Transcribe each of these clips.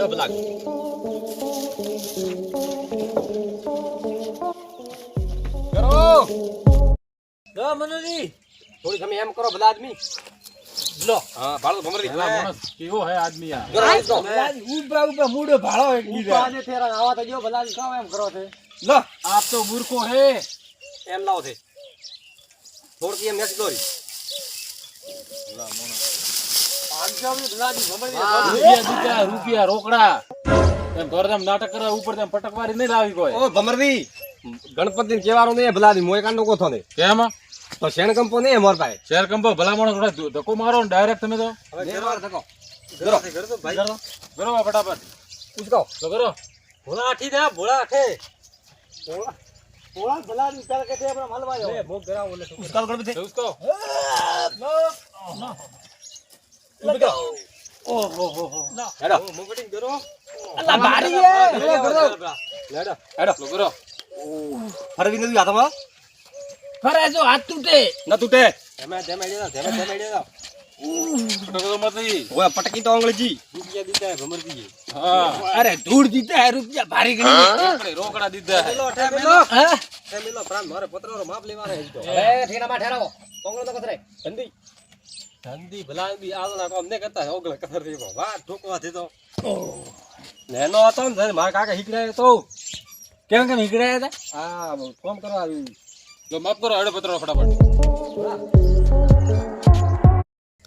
હેડો ભલા કરો ગા મનુજી થોડી તમે એમ કરો ભલા આદમી લો હા ભાળો ભમરી માણસ કેવો હે આદમી આ ભલાજી ઉભા ઉભા મૂડો ભાળો એક ઉપાને થેરા આવા તો જો ભલાજી કામ એમ કરો છે લો આપ તો મૂર્ખો હે એમ લાવો છે થોડકી એમ નેસી દોરી રૂપિયા રોકડા એમ ઘરધામ નાટક કરવા ઉપર તેમ પટકવારી નહીં લાવી કોઈ ઓ ભમરવી ગણપતિ કેવાનો ને ભલાજી મોય કાંડો કોથો ને કેમ તો શેણ કંપો ને મોર પાય શેર કંપો ભલા માણસ થોડા ધક્કો મારો ને ડાયરેક્ટ તમે તો હવે માર ધકો કરો તો ભાઈ કરો ફટાફટ ઉસકો તો કરો ભોળા આઠી દે ભોળા આઠે ભોળા ભલાજી ચાલ કે તે આપણે મલવા જાવ લે ભોગ ધરાવો લે ઉસ્કાલ ગણપતિ ઉસકો ઓહો હો હો હેડો મુકટિંગ કરો અલ્લા બારી હે હેડો હેડો કરો ફરવી નથી હાથમાં ફરે જો હાથ તૂટે ન તૂટે ધેમે ધેમે દેતા પટકો મત નહીં ઓય પટકી તો અંગ્રેજી રૂપિયા દીધા હે ભમરજી હા અરે ધૂળ દીધા હે રૂપિયા ભારી ગણી આપણે રોકડા દીધા હે. હા મેલો પ્રાણ મારે પત્રનો માપ લેવાનો હે તો હવે ઠીનામાં ઠેરાવો કોંગળો તો કતરે ધંધી ધંધી ભલાંદી આલના કામ ને કરતા ઓગળ કતર રેવો વાહ ઠોકવા દે તો નેનો હતો ને મારા કાકા હીકડાય તો કેમ કેમ નીકળ્યા હતા આ કોમ કરવા આવી જો માફ કરો હેડો પત્રો ફટાફટ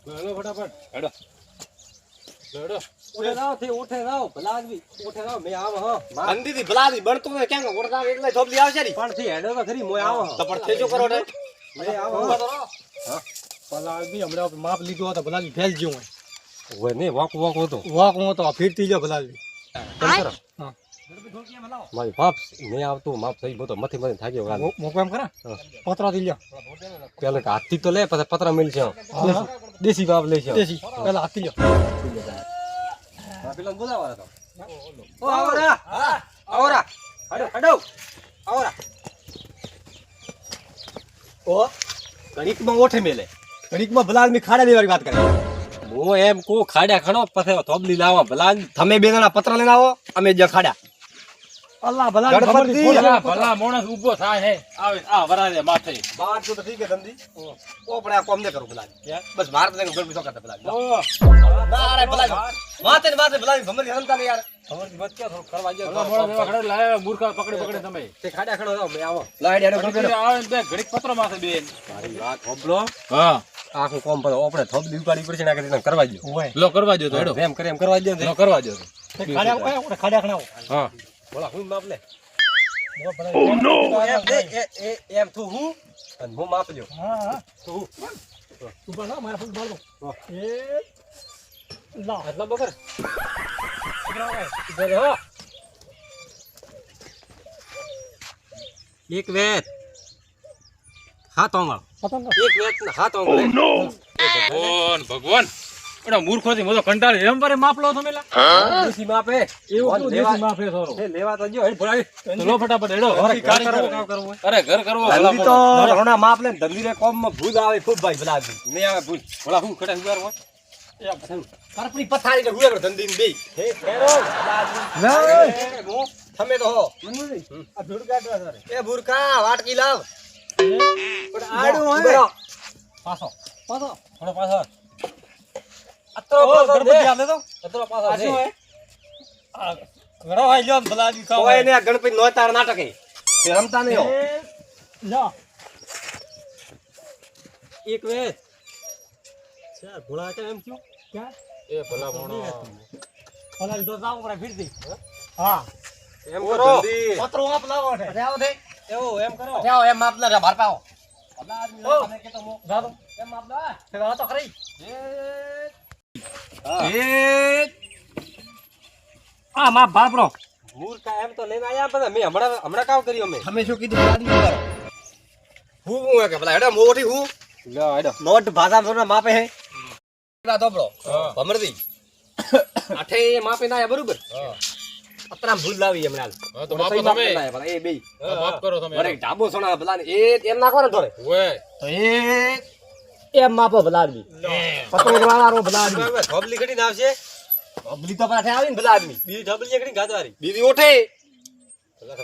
હેલો ફટાફટ હેડો હેડો ઉઠે જાવ ભલા આદમી ઉઠે જાવ મે આવ હ ધંધી થી ભલાદી બણતો ને કેમ ઓડતા એટલે થોબલી આવશે ની પણ થી હેડો તો ખરી મોય આવ તો પણ થેજો કરો ને મે આવ હા ભલા આદમી હમણાં માપ લીધો હતો ભલાજી ફેલ ગયો ઓય ને વાક હતો વાક હું તો ફીરતી જો ભલાજી કરો હા મારી બાપ ને આવતું માપ થઈ બધો મથી મથી થાક્યો ગાલ મોકો એમ કરે પતરા થી લ્યો પેલે હાથી તો લે પછી પત્ર મિલ છે દેશી બાપ લે છે દેશી પેલા હાથી લ્યો પેલા બોલાવા તો ઓ આવરા હા આવરા હડો આવરા ઓ ગણિતમાં ઓઠે મેલે ગણિતમાં ભલા આદમી ખાડા દેવાની વાત કરે હું એમ કો ખાડા ખણો પછી થોબલી લાવા ભલા તમે બે જણા પત્ર લઈને આવો અમે જ્યાં ખાડા અલ્લાહ ભલા ગણપતિ ભલા માણસ ઊભો થાય હે આવે આ વરાદે માથે બાર તો ઠીક હે ધંધી ઓ પણ આ કોમ ને કરું ભલા બસ માર તો ગરમી તો કરતા ભલા ના ભલા માથે ને માથે ભલા ભમરી હલતા ને યાર ભમરી મત ક્યાં થોડું કરવા ભલા માણસ એવા ખડે લાયા મૂર્ખા પકડી તમે તે ખાડા ખડો જાવ મે આવો લાઈડ હેડો ઘડીક આવે ને બે ઘડીક પત્રો માથે બેન મારી વાત હોબળો હા આખું કોમ પર આપણે થોબલી ઉપાડી પડશે ને આગળ કરવા દો લો કરવા જો તો હેડો એમ કરે એમ કરવા દો લો કરવા જો તો ખાડા કયા ખાડા ખણાવો હા બોલા હું માપ લે ઓ નો એમ તું હું અને હું માપ લ્યો હા હા તું તું પણ ના મારા ફૂલ બાળો એ લા આટલા બગર એક વેત હાથ ઓંગળ પતંગ એક વેત હાથ ઓંગળ ભગવાન એનો મૂર્ખો થી મોટો કંટાળી એમ પર માપ લો તમે દેશી માપે એવું કેવું દેશી માફે થોડો એ લેવા તો જો હે ભોળાઈ લો ફટાફટ હેડો ઘર કરવું કામ કરવું અરે ઘર કરવો ધંધી તો ઘણા માપ લે ધંધી રે કોમ માં ભૂજ આવે ખૂબ ભાઈ ભલા મે આવે ભૂજ ભલા હું ખડે ઉગાર હોય કરપણી પથારી ને હુએ ધંધી ને બે હે ફેરો હું તમે તો હો આ ધૂળ કાઢવા સર એ બુરકા વાટકી લાવ પણ આડું હોય પાછો પાછો થોડો પાછો અતરો ગણપતિ આલે તો અતરો પાછો આ શું હે આ ઘરો હોય લ્યો ભલાજી ખાવ કોઈ ને ગણપતિ નો તાર નાટક હે તે રમતા નહીં હો લ્યો એક વે ચાર ભોળા કે એમ ક્યું ક્યાં એ ભલા મોણો ભલાજી તો જાવ પર ફીરતી હા એમ કરો પત્રો આપ લાવો છે આવો દે એવો એમ કરો આવો એમ માપ લે બાર પાઓ ભલા આદમી ઓ. તમે કે તો મો જાદો એમ માપ લે તે તો ખરી એક આ માં બાપરો મૂર્ખા એમ તો લઈને આયા બધા મે હમણાં કાવ કર્યું અમે તમે શું કીધું આદમી કરો હું હું કે ભલા હેડો મોટી હું લે હેડો નોટ ભાષા થોડા માપે હે એટલા દોબળો ભમરદી આઠે માપે ના આયા બરોબર હા અતરા ભૂલ લાવી હમણાં હા તો માપો તમે ભલા એ બે માફ કરો તમે અરે ઢાબો સોના ભલા એ એમ નાખો ને થોડે ઓય તો એમ માપો ભલા આદમી પતંગ વાળા રો ભલા આદમી થોબલી ઘડી આવશે ઢબલી તો પાછે આવી ને ભલા આદમી બીજી ઢબલી એકડી ગાદવારી બીજી ઓઠે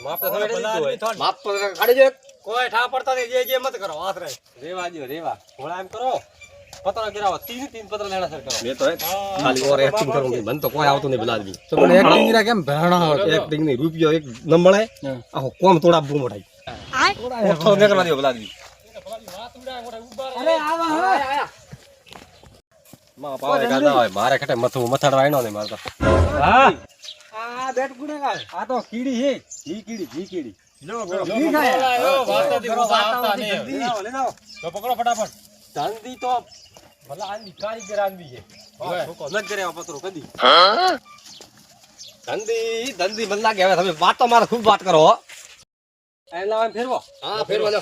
માપ તો ભલા થોડે આદમી થોડ. માપ તો કાઢી જો કોઈ ઠા પડતા નહીં જે મત કરો હાથ રાખ રેવા દો રેવા થોડા એમ કરો પત્ર ગિરાવો તીન પત્ર લેણા સર કરો મેં તો ખાલી ઓર એક્ટિંગ કરું મન તો કોઈ આવતું નહીં ભલા આદમી તો પણ એક્ટિંગ રા કેમ ભરાણા હોય એક્ટિંગ ની રૂપિયો એક ન મળે આખો કોમ થોડા બૂમ મોટાઈ ઓઠો ને કરવા દો ભલા આદમી અરે આવા હા માં પાવે ગાડા હોય મારે ખટે મથું મથાડવા આયનો ને મારતો હા આ બેટ ગુડે ગાય આ તો કીડી હે જી કીડી લો જી ખાય. વાતાથી ઊભા આવતા નહીં. લેનાઓ તો પકડો ફટાફટ ધંધી તો ભલા આદમી કારીગર આદમી છે હવે. છોકો ન કરે આ પત્રો કદી ધંધી મને લાગે હવે તમે વાત તો મારે ખૂબ વાત કરો હો એમ લાવ એમ ફેરવો હા ફેરવો લો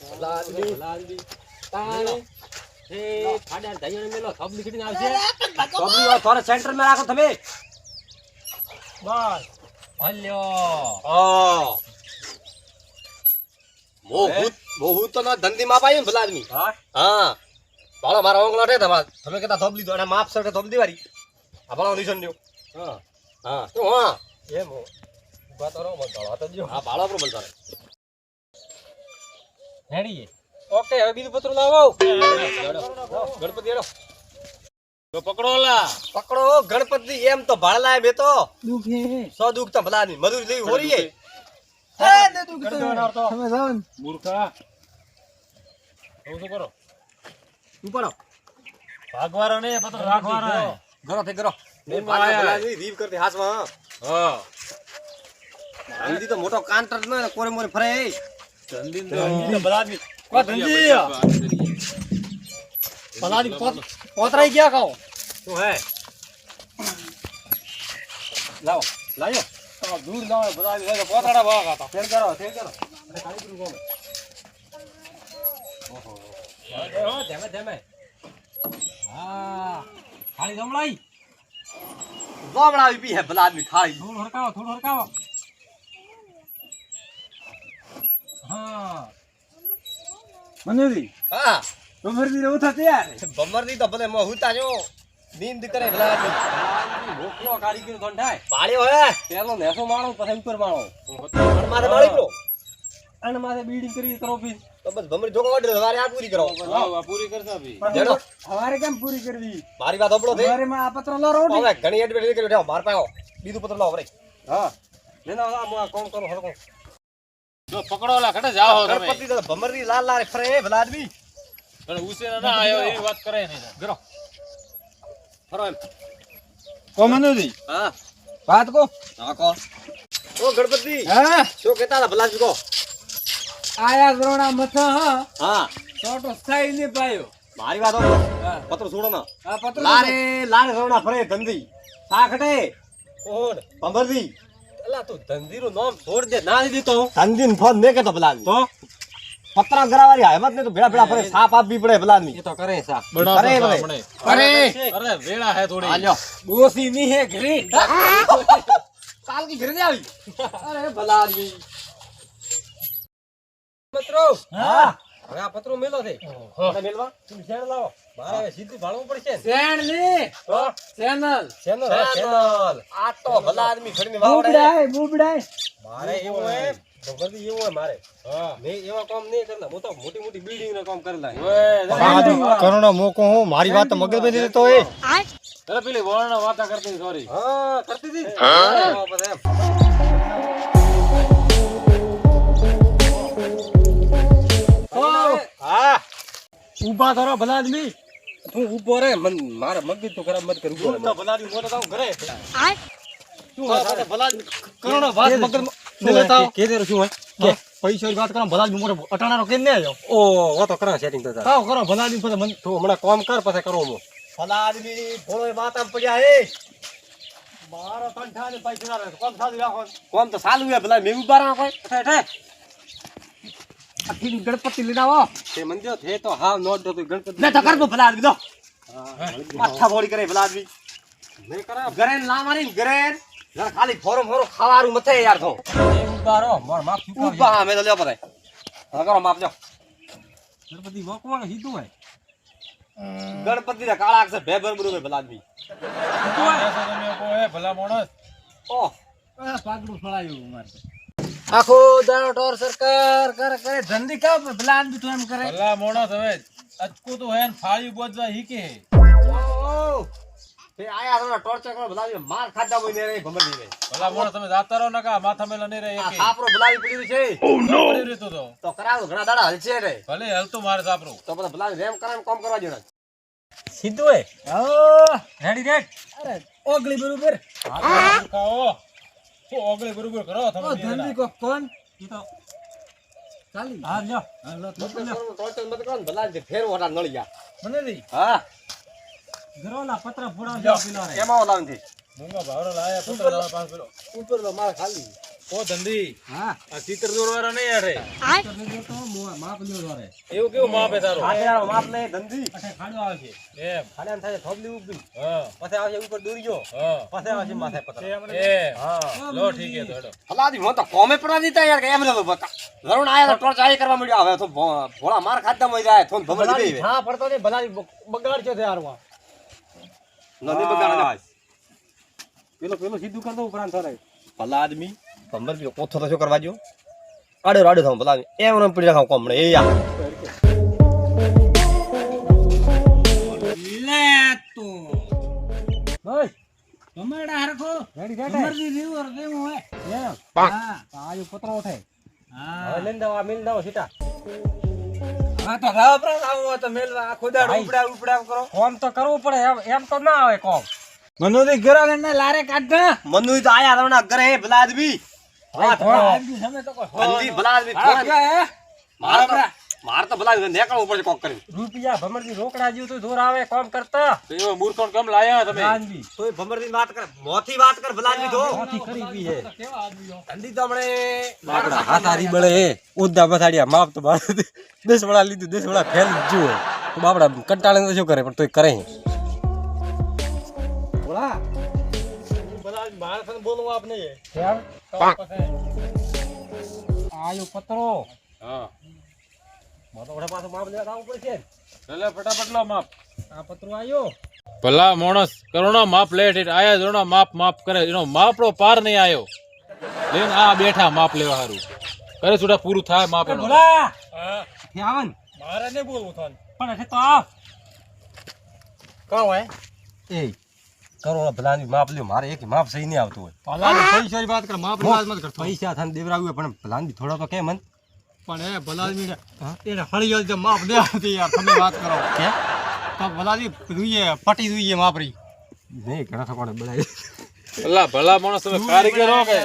ભલા આદમી તાણે એ ફાડ્યા દઈયો મેલો સબ લીખીને આવશે સબલી ઓ થોડા સેન્ટર મે રાખો તમે બસ હા મોહૂત તો ના ધંધી માં પાઈ ને ભલા આદમી હા હા બાળો મારા ઓંગલો છે તમાર તમે કેતા થોબ લીધો અને માપ સડે થોબ દીવારી આ બાળો નિશન લ્યો હા હા તો હા એમ હો ઉભા તો રહો મત બાળો તો જો હા બાળો પર બોલતા હેડીએ ઓકે હવે બીજું પત્ર લાવો ગણપતિ એડો તો પકડો લા પકડો ગણપતિ એમ તો ભાળલા બે તો દુખે સો દુખ તો ભલા ની મજૂરી લેવી હોરી એ તમે જાવ ને મૂર્ખા એવું શું કરો ઉપાડો ભાગવારો ને પત્ર રાખવારો ઘરો તે ઘરો એમાં આયા. ભલા ની રીવ કરતી હાથમાં હા ધંધી તો મોટો કાંટર ન કોરે મોરે ફરે ધંધી ભલા આદમી કો ધંધી ભલા આદમી પોતરાઈ ગયા કહો શું હે લાવો લાયો દૂર જાવ ભલા આદમી પોતરાડા ભાગ હતા ફેર કરો અરે કાળી ગુરુ કોમે ઓહો ધેમે ધેમે હા ખાલી જમણાઈ જમણાઈ પી હે ભલા આદમી ખાલી થોડું હરકાવો હા મનેરી હા બમરદી રહો થા તૈયાર બમરની તો ભલે મો હુતા જો નીંદ કરે ભલા આદમી મોકલો કારીગર ગંઠાય પાળ્યો હે પેલો નેસો માણો પછી ઉપર માણો અને માથે માળી કરો અને માથે બીડી કરી કરો પી તો બસ ભમરી ઢોકો વાડે વારે આ પૂરી કરો હા પૂરી કરતા ભી જેડો હવારે કેમ પૂરી કરવી મારી વાત ઓપડો થઈ હવારે માં આ પત્ર લો રોટી હવે ઘણી એડવર્ટાઈઝ કરી બેઠો માર પાયો બીજું પત્ર લાવો રે હા લેના આ કોમ કરો હરકો જો પકડો લા કડે જાઓ તમે ગણપતિ તો ભમરી લાલ લાલ ફરે ભલા આદમી પણ ઉસે ના આયો એવી વાત કરે નહીં ગરો ફરો એમ કો મનેરી હા વાત કો હા કો ઓ ગણપતિ હા શું કહેતા હતા ભલા કો આયા દ્રોણા મથા હા હા ટોટો સ્થાઈ ને પાયો મારી વાત ઓપડો હા પત્ર છોડો ના આ પત્ર લારે લારે રોણા ફરે ધંધી સાખટે કોણ ભમરી અલા તું ધંધીનું નામ છોડ દે ના દીધો ધંધી ને ફોન મે કેતો ભલા તો પતરા ગરાવારી હેમત ને તો ભેળા ભેળા ફરે સાપ આપવી પડે ભલા આદમી એ તો કરે સાપ બનાવતો અરે, તો અરે. આપણે અરે અરે વેળા હે થોડી આલ્યો બોસી ની હે ઘરે કાલ કી ઘરે આવી અરે ભલા આદમી પત્રો હા હવે આ પત્રો મેલો છે અને મેલવા તું શેણ લાવો મારે હવે સીધું ભાળવું પડશે ને સેણ ની ચેનલ ચેનલ ચેનલ આ તો ભલા આદમી ઘડીને વાવડે બુબડાય મારે એવું હે ભગવતી એવું હોય મારે હા મેં એવા કામ નહીં કરતા હું તો મોટી મોટી બિલ્ડિંગ ના કામ કરેલા કરોડો મોકો હું મારી વાત મગજ માં દીધો એ અરે પેલી વળણ વાતા કરતી સોરી હા કરતી હતી હા પછી એમ હા ઉભા થરો ભલા આદમી તું ઉભો રે મન મારે મગજ તો ખરાબ મત કર ઉભો રે ભલા આદમી મોટો તાવ ઘરે શું હોય ભલા કરોડો વાત મગજ શું લેતા કે દે શું હોય કે પૈસા ની વાત કરો ભલા આદમી મોટો અટાણાનો કેમ ને આવ્યો ઓ વો તો કરા સેટિંગ તો તાર તાવ કરો ભલા આદમી પછી મન તું હમણાં કામ કર પછી કરો હું ભલા આદમી ભોળો વાત આમ પડ્યા હે મારો કંઠા ને પૈસા ના કોમ સાદું રાખો કોમ તો સાલું હે ભલા મેં ઉભા રહા કોઈ ઠે આખી ગણપતિ લઈને આવો તે મંદિર થે તો હાવ નોટ દો ગણપતિ ને તો કરજો ભલા આદમી દો માથા બોડી કરે ભલા આદમી મે કરા ઘરે ના મારી ઘરે જરા ખાલી ફોરમ ફોરો ખાવાનું મથે યાર તો ઉભા રહો માર માફ ઉભા મે તો લ્યો પતાય હા કરો માપ જો ગણપતિ વો કોણ સીધું હે ગણપતિ ના કાળા અક્ષર ભે બરોબર ભલા આદમી તમે કહો ભલા માણસ ઓહ પાગડું ફળાયું મારે આખો દાડો ટોર સરકાર કરે ધંધી કામ ભલા આદમી તો એમ કરે ભલા માણસ હવે અચકું તો હે ને ફાળ્યું બોજવા હીકે તે આયા તમને ટોર્ચર કરો ભલા આદમી માર ખાધા હોય ને રે ભમર ની રે ભલા માણસ તમે જાતા રહો ને કા માથા મેલા નહીં રહે આ એકે સાપરો ભલાવી પડ્યું છે પડી રહેતો તો કરાવો ઘણા દાડા હલશે રે ભલે હલતું મારે સાપરું તો બધા ભલાવી રેમ કરામ કામ કરવા દેના સીધું હે રેડી રેડ અરે ઓગળી બરોબર ખાઓ શું ઓગળી બરોબર કરો તમે બે જણા. ધંધી કો કોણ ઈ તો ચાલી હા લ્યો હા લો ટોર્ચર મત કરો ને ભલાવી ફેર ઓટા નળિયા મને નહીં હા ઘરોલા પત્ર ફોડા લ્યો પીલો રે એમાં ઓલાવથી મૂંગા ભાવરો લાયા 5 કિલો ઉપર લો માર ખાલી ઓ ધંધી હા આ ચિત્ર દોરવાળા નહીં યાર તો તો માપ લ્યો રે એવું કેવું માપ હે તારો આખેરાનો માપ લે ધંધી અઠે ખાડો આવશે એમ ખાલી થાય થોબલી ઉભી હા પછી આવશે ઉપર દોરીયો હા પછી આવશે માથે પતરા એ હા લો ઠીક હે તો હેડો ભલાદી હું તો કોમે પડા દીધા યાર કે એમ ન બકા વરુણ આયા તો ટોર્ચ આઈ કરવા મળ્યો હવે તો ભોળા માર ખાતા મઈ જાય થોન ભમર દે હા પડતો ને ભલાદી બગાડજો તે હારવા નદી બગાડ પેલો સીધું કર દો ઉપરાંત થોરે ભલા આદમી ભમર પીલો કોથો તો શું કરવા જો આડો થાવ ભલા એમ રમ પડી રાખાવ કોમણે એ યાર લે તો ઓય કમરડા હરખો રેડી રેડ કમરજી રીવર દેવું હે એમ હા આયુ પતરો ઉઠે હા હવે લઈને દવા મિલ દવા સીટા હા તો રાવ પ્રાણ આવો તો મેલવા આખો દાડો ઉપડા કરો ફોન તો કરવું પડે એમ તો ના આવે કોમ મનોદી ગરા ને લારે કાઢ મનુ તો આયા રમણા ઘરે ભલા આદમી હા થોડો તમે તો કો ધંધી ભલા આદમી માર તો ભલા નેકળવું પડશે કોક કરી રૂપિયા ભમરજી રોકડા જેવું તો દૂર આવે કોમ કરતા તો એવો મૂર્ખોન કમ લાયા તમે આદમી તોય ભમરથી વાત કર મોથી વાત કર ભલા આદમી તો મોથી કરી ગઈ હે કેવા આદમીઓ ધંધી તો હમણે આપડા હાથારી બળે હે ઉદ્દા બથાડિયા માપ તો 10 વડા લીધું 10 વડા ફેલ જુઓ તો બાપડા કંટાળે તો શું કરે પણ તોય કરે બોલા ભલા મારે તને બોલવા આપ નહીં કેમ આયુ પતરો હા મારો ઓડા પાછો માપ લેવા આવવું પડશે લે ફટાફટ લો માપ આ પતરો આયો ભલા માણસ કરોનો માપ લેટ આયા જોનો માપ કરે એનો માપડો પાર નહીં આયો લેન આ બેઠા માપ લેવા હારું કરે સુડા પૂરું થાય માપ એનો બોલા હા ધ્યાન મારે નહીં બોલવું થાય પણ એટલે તો આવ કહો હે એ કરોડો ભલાની માપ લ્યો મારે એક માપ સહી નહીં આવતું હોય ભલાની પૈસાની વાત કર માપ ની વાત મત કરતો પૈસા થાને દેવરાવ્યું હોય પણ ભલાની થોડો તો કે મન પણ એ ભલાની એને હળી જે માપ દે આવતી યાર તમે વાત કરો કે તો ભલાની જોઈએ પટી જોઈએ માપરી નહીં ઘણા થકોને બનાવી ભલા માણસ તમે કારીગર હો કે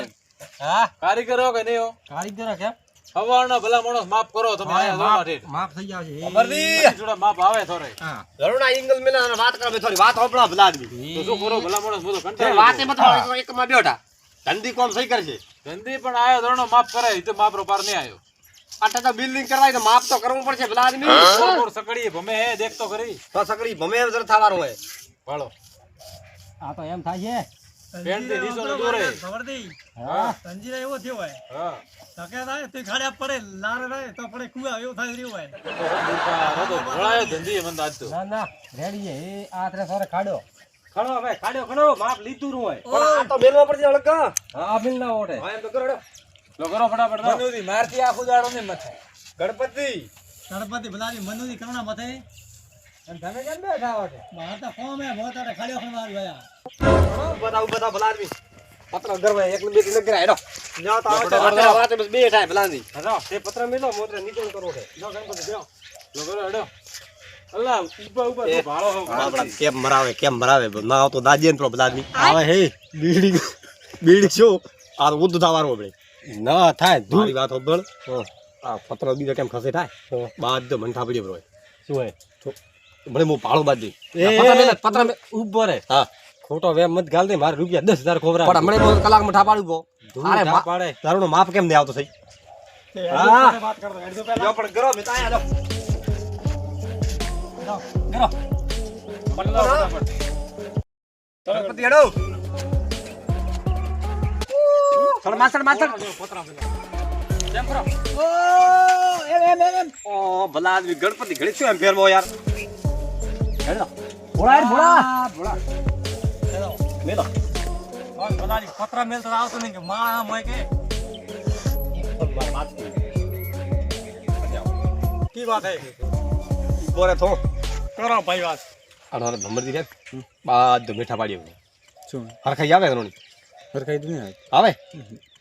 હા કારીગર હો કે નહીં હો કારીગર કેમ સવારના ભલા માણસ માપ કરો તમે આયા જોના ઠેઠ માપ થઈ આવશે અમરજી જોડા માપ આવે થોરે હા ધરુણા ઇંગલ મિલા વાત કર બે થોડી વાત હોપડા ભલા આદમી તો શું કરો ભલા માણસ બધો તે કંટાળી વાતે મત એક માં બેઠા ધંધી કોમ સહી કરશે ગંદી પણ આયો ધોરણો માપ કરે ઈ તો માપ રો પાર નહીં આયો આટલા તો બિલ્ડિંગ કરવાય તો માપ તો કરવું પડશે ભલા આદમી કોર સકડી ભમે હે દેખ તો ખરી તો સકડી ભમે જર થવાનું હોય ભાળો આ તો એમ થાય પેન્ટ થી નીચો ને દોરે ખબર દી હા સંજીરા એવો થયો હોય હા ધકે થાય તે ખાડ્યા પડે લારે રહે તો પડે કુવા એવો થાય રહ્યો હોય તો ભળાયો ધંધી મન આજ તો ના ના રેડી હે એ આ ત્રે સોરે ખાડો ખડો હવે ખાડો ખડો માપ લીધું નું હોય પણ આ તો મેલવા પડશે અળકા હા આ બિલ ના ઓઢે હા એમ તો કરો લો કરો ફટાફટ દો મનુદી મારતી આખો દાડો ને મથે ગણપતિ ગણપતિ ભલાની મનુદી કરુણા મથે અને તમે કેમ બેઠા હો છો મારતા ફોમે મોતાડે ખાડ્યો ખણવાર ગયા બધા ભલા આદમી પત્ર ગરવા એકલું બે નગર આયરો જાવ તો આવે વાતે બસ બે થાય ભલા આદમી હા તે પત્ર મેલો મોત્ર નીચે કરો છે જો ગણપતિ જો લો કરો હેડો અલ્લા ઉપર તો ભાળો હો આપડા કેમ મરાવે ના આવતો દાજે ને ભલા આદમી આવે હે બીડી શું આ ઉદ્ધ થવાનું આપણે ના થાય મારી વાત હોબળ આ પત્ર બીજો કેમ ખસે થાય બાદ તો મન થાપડી બ્રો શું હે મને મો પાળો બાદ દે પત્ર મે ઉભો રે હા ખોટો વેમ મત ગાલ દે મારે રૂપિયા 10,000 ખોબરા પણ મને બહુ કલાક માં થાપાડું બો અરે પાડે તારું માપ કેમ નહીં આવતો થઈ હા વાત કરતો હેડજો પહેલા જો પણ ગરો મેતા આયા જો ગરો ફટાફટ ગણપતિ હેડો થોડ માસડ કેમ કરો ઓ ભલા આદમી ગણપતિ ઘડી શું એમ ફેરવો યાર હેડો ભોળા ભોળા મેલો બધાની પતરા મેલતા આવતો નહીં કે માં મોય કે કી વાત હે બોરે થો કરો ભાઈ વાત આનો ભમરદી રે બાદ મીઠા પાડી શું હરખાઈ આવે રોણી સરખાઈ દુનિયા આવે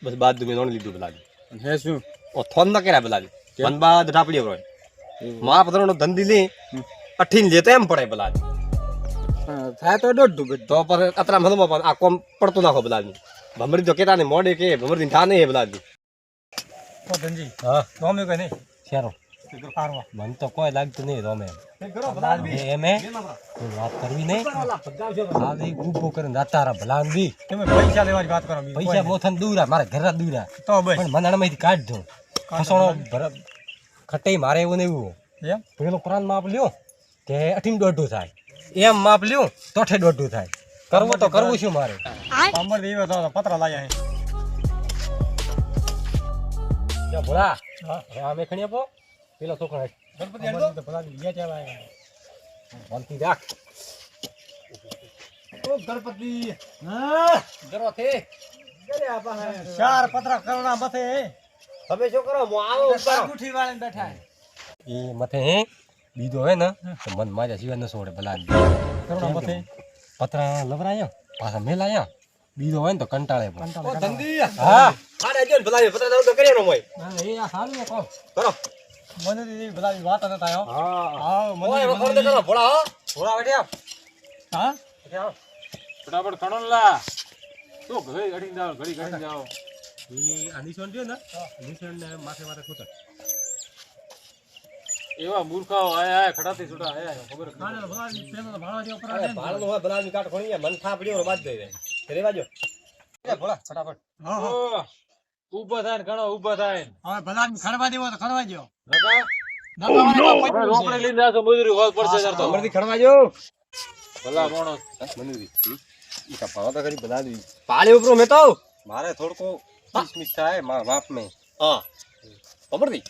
બસ બાદ મેં નોણી લીધું બલાદી હે શું ઓ થોન ન કર્યા બલાદી મન બાદ ઢાપડી રોય માં પતરાનો ધંધી લે અઠીન લેતો એમ પડે બલાદી થાય તો દોઢ બધું તો પર કતરા મધમાં પણ આ કોમ પડતું નાખો બલાદી ભમરી તો કેતા ને મોડે કે ભમરદી ઠા નહીં બલાદી તો ધનજી હા રોમે કઈ નહીં શેરો પારવા મન તો કોઈ લાગતું નહીં રોમે કરો બલાદી એમે વાત કરવી નહીં ખાલી ઊભો કરીને દાતારા ભલાન બી તમે પૈસા લેવાની વાત કરો પૈસા મોથન દૂરા મારા ઘરના દૂરા તો બસ પણ મંદાણામાંથી કાઢ દો ખસોણો ખટઈ મારે એવું ને એવું એમ પેલો કુરાન માપ લ્યો કે અઠીન દોઢું થાય એમ માપ લ્યો તો અઠે દોઢું થાય કરવું તો કરવું શું મારે અમર દેવો તો પતરા લાયા હે જો ભોળા હવે આમે ખણી આપો પેલો છોકરો ગણપતિ હેડો તો બલાદી લે ચાલા શાંતિ રાખ ઓ ગણપતિ જરો થે ચાર પતરા કરોડા બથે તમે શું કરો હું આવો ઉપર ગુઠી વાળીને બેઠા એ મથે હે બીજો હે ને તો મન માજા સિવાય ન છોડે ભલા કરોડા બથે પતરા લવરાયા પાછા મેલાયા બીજો હોય ને તો કંટાળે પણ ઓ ધંધી હા ખાડે જો ભલા પતરા તો કરીએ નો મોય એ આ સારું કોમ કરો મને દી બલાદી વાત ન થાય હા હા ઓય વખોડ દે કરો ભોળા હો ભોળા બેઠ્યા હા બેઠ્યા ફટાફટ ખણો ને લા શું ઘડી ઘડી જાઓ ઘડી ઘડી જાઓ ઈ આનિસોન જો ને આનિસોન ને માથે માથે કૂતર એવા મૂર્ખાઓ આયા ખડાતી છૂટા આયા ખબર બલાદી પેલો તો ભાળવા જેવો અરે ભાળનો હોય ભલાની કાટ ખોણી મન થા પડ્યો બાદ દઈ દે રેવા જો એ ભોળા ફટાફટ હા હા ઊભા થાય ને ઘણો ઊભા થાય હવે બલાદી ખણવા દેવો તો ખણવા જો નકા રોકડે લઈને જાશો મજૂરી હોલ પડશે તાર તો અમરથી ખણવા જો ભલા માણસ મનુરી ઈ કા પાવા તો કરી ભલાની પાલે ઉપરો મે તો મારે થોડકો મિસ થાય માર બાપ મે હા અમરથી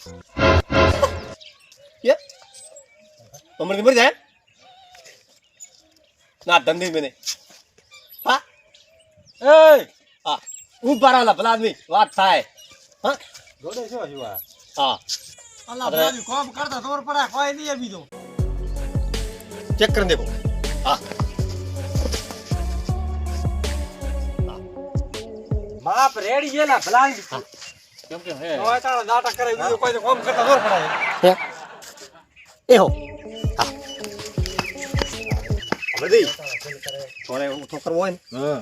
ये अमर मर जाए ना धंधे में नहीं हाँ ए हाँ ऊपर वाला भला आदमी बात था है हाँ जोड़े शो हुआ हाँ અલ્લા બલાદી કોમ કરતા દોર પડા કોઈ નહીં અભી તો चेक कर देखो हाँ બાપ રેડી ગયેલા બલાદી કેમ કેમ હે હવે તારા નાટક કરે બીજો કોઈ કોમ કરતા દોર પડાય ए हो हाँ अमर दी थोड़े उठो करवो है હા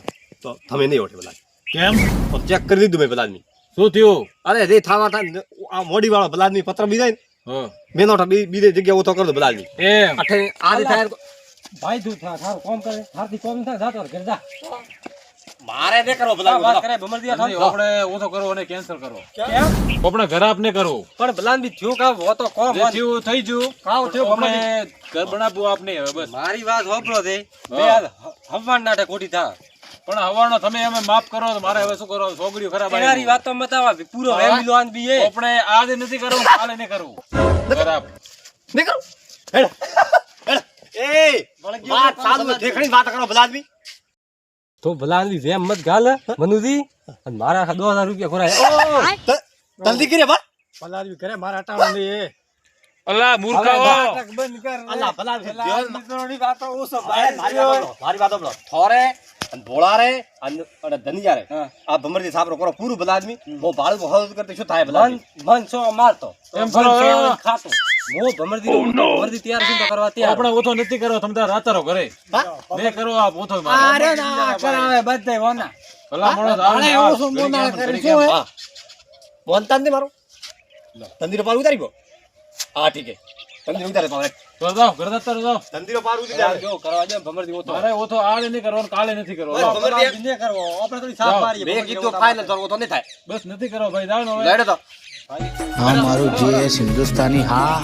तो हमें नहीं उठे भला કેમ तो चेक कर दी तुम्हें भला आदमी શું થયું अरे रे थावा था आ मोडी वाला भला आदमी पत्र भी जाए હા મેનો બીજે જગ્યા ઉતો કર દો ભલા આદમી એમ અઠે આદે થાય ભાઈ તું થાર કોમ કરે હારથી કોમ થાય જાતો ઘર જા મારે ને કરો ભલા વાત કરે ભમરદિયા નહીં, આપણે ઓછો કરો અને કેન્સલ કરો કેમ આપણે ઘર આપને કરો પણ ભલાન બી થયું કા હો તો કોમ જે થયું થઈ ગયું કાવ થયું આપણે ઘર બનાવવું આપને હવે બસ મારી વાત હોપરો દે બે હા. હવાન નાટે ખોટી થા પણ હવાનો તમે અમે માફ કરો તો મારે હવે શું કરો છોકરીઓ ખરાબ આવી તારી વાત તો મતાવા પૂરો હા. વેમિલો આન બી એ આપણે આજે નથી કરવું કાલે નહીં કરવું ખરાબ ને કરો હેડ હેડ એ વાત સાદુ દેખણી વાત કરો ભલા આદમી તો ભલા આન બી વેમ મત ગાલ મનુજી અને મારા 2000 રૂપિયા ખોરાય જલ્દી કરે બા ભલા આદમી કરે મારા હટાવવા દે એ અલ્લા મૂર્ખાઓ બંધ કર અલ્લાહ ભલા આદમી મિત્રોની વાતો ઓસો મારી વાત બોલો થોરે અને ભોળા રે અને ધનિયા રે આ ભમરજી સાબરો કરો પૂરું ભલા આદમી હું ભાડું હોલ કરતે શું થાય ભલા આદમી મન સો મારતો એમ કરો. ખાતો મો ભમરદી તૈયાર છું તો કરવા તૈયાર આપણે ઓછો નથી કરો તમે તાર રાતારો ઘરે ને કરો આ ઓછો અરે ના કરાવે બધે વોના ભલા માણસ આને ઓછો મોના કરે શું હે હા મોનતા નથી મારો તંદીરો પાર ઉતારી ગયો હા ઠીક હે તંદીરો ઉતારે પાર તો જાઓ ઘર દાતારો જાઓ તંદીરો પાર ઉતારી જો કરવા દે ભમરદી ઓતો મારે ઓછો આજે નહીં કરવાનો કાલે નથી કરવાનો બસ. ભમરદી ને કરવો આપણે થોડી સાફ મારીએ મેં કીધું ફાઇનલ તો નહીં થાય બસ નથી કરો ભાઈ જાઓ ને હવે લેડો તો હા મારું જે હિન્દુસ્તાની હા